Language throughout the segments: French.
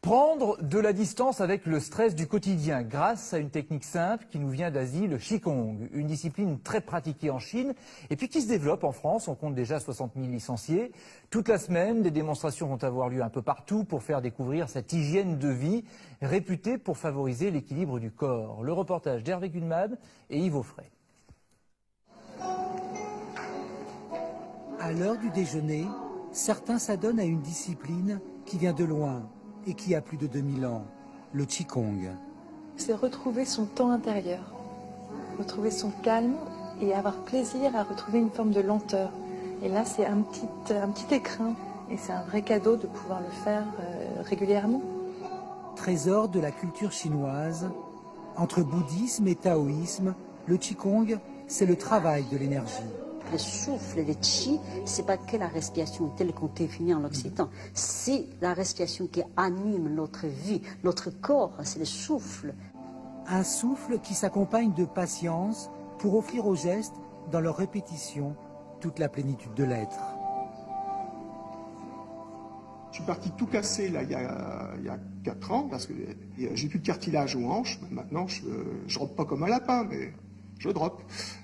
Prendre de la distance avec le stress du quotidien grâce à une technique simple qui nous vient d'Asie, le Qigong, une discipline très pratiquée en Chine et puis qui se développe en France. On compte déjà 60 000 licenciés. Toute la semaine, des démonstrations vont avoir lieu un peu partout pour faire découvrir cette hygiène de vie réputée pour favoriser l'équilibre du corps. Le reportage d'Hervé Gunmad et Yves Offray. À l'heure du déjeuner, certains s'adonnent à une discipline qui vient de loin et qui a plus de 2000 ans, le Qigong. C'est retrouver son temps intérieur, retrouver son calme et avoir plaisir à retrouver une forme de lenteur. Et là, c'est un petit écrin et c'est un vrai cadeau de pouvoir le faire régulièrement. Trésor de la culture chinoise, entre bouddhisme et taoïsme, le Qigong, c'est le travail de l'énergie. Le souffle, le chi, c'est pas que la respiration telle qu'on définit en Occident, c'est la respiration qui anime notre vie, notre corps, c'est le souffle. Un souffle qui s'accompagne de patience pour offrir aux gestes, dans leur répétition, toute la plénitude de l'être. Je suis parti tout casser là, il y a 4 ans parce que j'ai plus de cartilage aux hanches. Maintenant, je droppe pas comme un lapin, mais je droppe.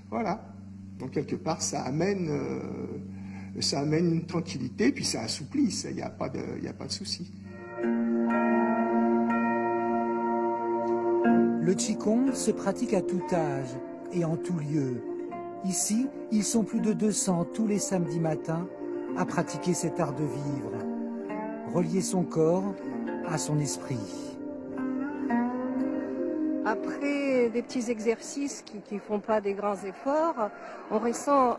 Voilà. Donc quelque part, ça amène une tranquillité, puis ça assouplit, il n'y a pas de souci. Le Qigong se pratique à tout âge et en tout lieu. Ici, ils sont plus de 200 tous les samedis matins à pratiquer cet art de vivre. Relier son corps à son esprit. Après des petits exercices qui ne font pas des grands efforts, on ressent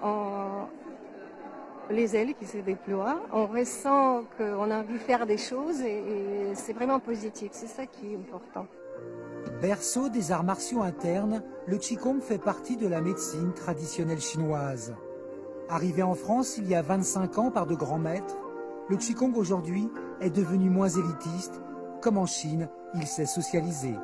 les ailes qui se déploient, on ressent qu'on a envie de faire des choses et c'est vraiment positif, c'est ça qui est important. Berceau des arts martiaux internes, le Qigong fait partie de la médecine traditionnelle chinoise. Arrivé en France il y a 25 ans par de grands maîtres, le Qigong aujourd'hui est devenu moins élitiste. Comme en Chine, il s'est socialisé.